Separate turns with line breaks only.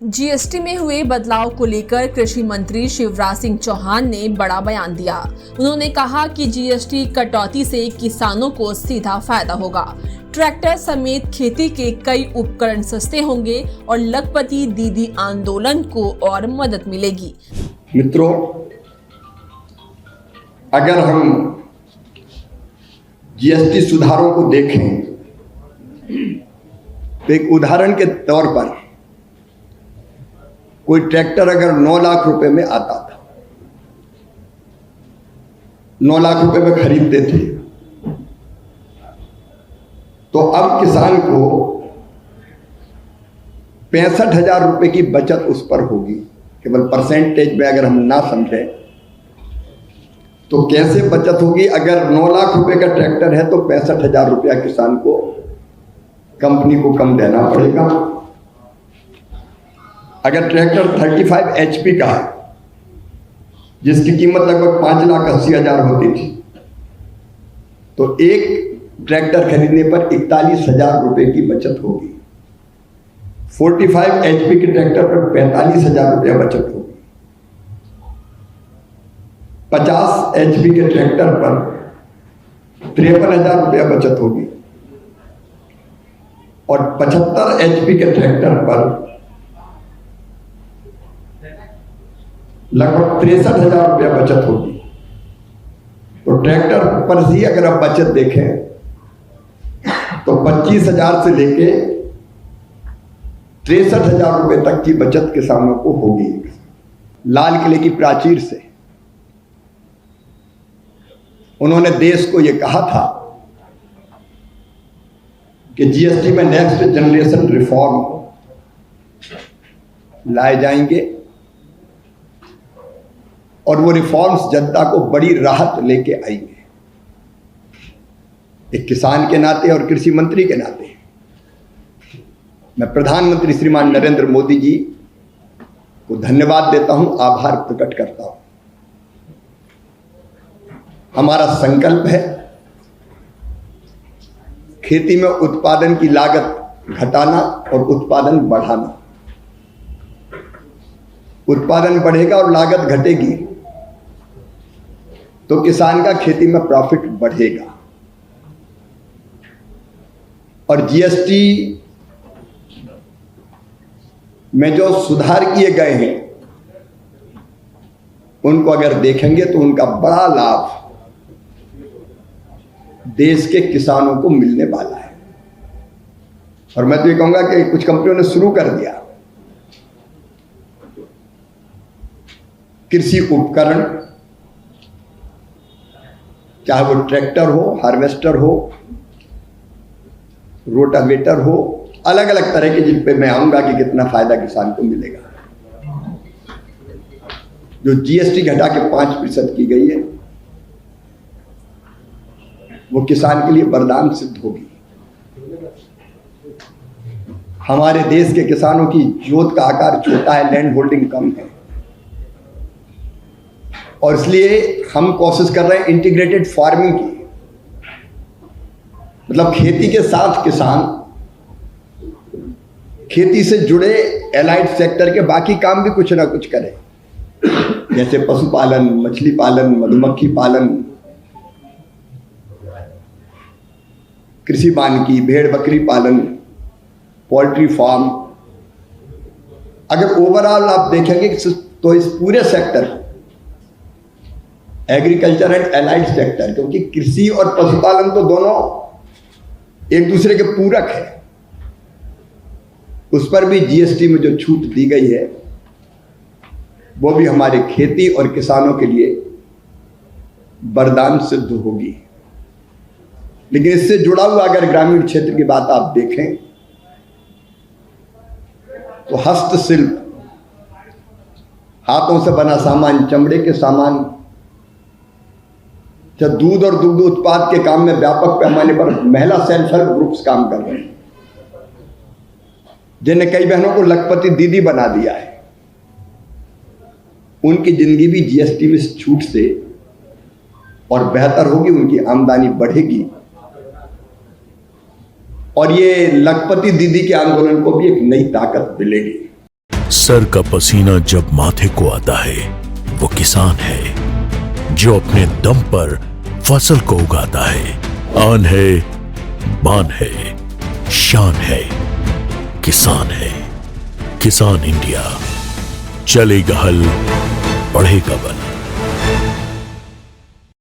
GST में हुए बदलाव को लेकर कृषि मंत्री शिवराज सिंह चौहान ने बड़ा बयान दिया। उन्होंने कहा कि जीएसटी कटौती से किसानों को सीधा फायदा होगा। ट्रैक्टर समेत खेती के कई उपकरण सस्ते होंगे और लखपति दीदी आंदोलन को और मदद मिलेगी।
मित्रों, अगर हम जीएसटी सुधारों को देखें तो एक उदाहरण के तौर पर कोई ट्रैक्टर अगर 9 लाख रुपए में आता था, 9 लाख रुपए में खरीदते थे, तो अब किसान को 65,000 रुपए की बचत उस पर होगी। केवल परसेंटेज में अगर हम ना समझें तो कैसे बचत होगी। अगर 9 लाख रुपए का ट्रैक्टर है तो 65,000 रुपया किसान को, कंपनी को कम देना पड़ेगा। अगर ट्रैक्टर 35 HP का है जिसकी कीमत लगभग 5,80,000 होती थी, तो एक ट्रैक्टर खरीदने पर 41,000 रुपए की बचत होगी। 45 HP के ट्रैक्टर पर 45,000 रुपया बचत होगी। 50 HP के ट्रैक्टर पर 53,000 रुपया बचत होगी और 75 HP के ट्रैक्टर पर लगभग 63,000 रुपया बचत होगी। तो ट्रैक्टर पर ही अगर आप बचत देखें तो 25,000 से लेके 63,000 रुपए तक की बचत किसानों को होगी। लाल किले की प्राचीर से उन्होंने देश को यह कहा था कि जीएसटी में नेक्स्ट जनरेशन रिफॉर्म लाए जाएंगे और वो रिफॉर्म्स जनता को बड़ी राहत लेके आएंगे। एक किसान के नाते और कृषि मंत्री के नाते मैं प्रधानमंत्री श्रीमान नरेंद्र मोदी जी को धन्यवाद देता हूं, आभार प्रकट करता हूं। हमारा संकल्प है खेती में उत्पादन की लागत घटाना और उत्पादन बढ़ाना। उत्पादन बढ़ेगा और लागत घटेगी तो किसान का खेती में प्रॉफिट बढ़ेगा। और जीएसटी में जो सुधार किए गए हैं उनको अगर देखेंगे तो उनका बड़ा लाभ देश के किसानों को मिलने वाला है। और मैं तो ये कहूंगा कि कुछ कंपनियों ने शुरू कर दिया। कृषि उपकरण, चाहे वो ट्रैक्टर हो, हार्वेस्टर हो, रोटावेटर हो, अलग अलग तरह के, जिन पे मैं आऊंगा कि कितना फायदा किसान को मिलेगा। जो जीएसटी घटा के 5% की गई है वो किसान के लिए वरदान सिद्ध होगी। हमारे देश के किसानों की जोत का आकार छोटा है, लैंड होल्डिंग कम है, और इसलिए हम कोशिश कर रहे हैं इंटीग्रेटेड फार्मिंग की। मतलब खेती के साथ किसान खेती से जुड़े एलाइड सेक्टर के बाकी काम भी कुछ ना कुछ करें, जैसे पशुपालन, मछली पालन, मधुमक्खी पालन, कृषि वानिकी, भेड़ बकरी पालन, पोल्ट्री फार्म। अगर ओवरऑल आप देखेंगे तो इस पूरे sector, agriculture and allied sector, क्योंकि कृषि और पशुपालन तो दोनों एक दूसरे के पूरक है, उस पर भी जीएसटी में जो छूट दी गई है वो भी हमारे खेती और किसानों के लिए वरदान सिद्ध होगी। लेकिन इससे जुड़ा हुआ अगर ग्रामीण क्षेत्र की बात आप देखें तो हस्तशिल्प, हाथों से बना सामान, चमड़े के सामान, जब दूध और दुग्ध उत्पाद के काम में व्यापक पैमाने पर महिला सेल्फ हेल्प ग्रुप्स काम कर रहे हैं, जिन्हें कई बहनों को लखपति दीदी बना दिया है, उनकी जिंदगी भी जीएसटी में छूट से और बेहतर होगी, उनकी आमदनी बढ़ेगी और ये लखपति दीदी के आंदोलन को भी एक नई ताकत मिलेगी।
सर का पसीना जब माथे को आता है वो किसान है जो अपने दम पर फसल को उगाता है। आन है, बान है, शान है, किसान है। किसान इंडिया, चलेगा हल, बढ़ेगा बल।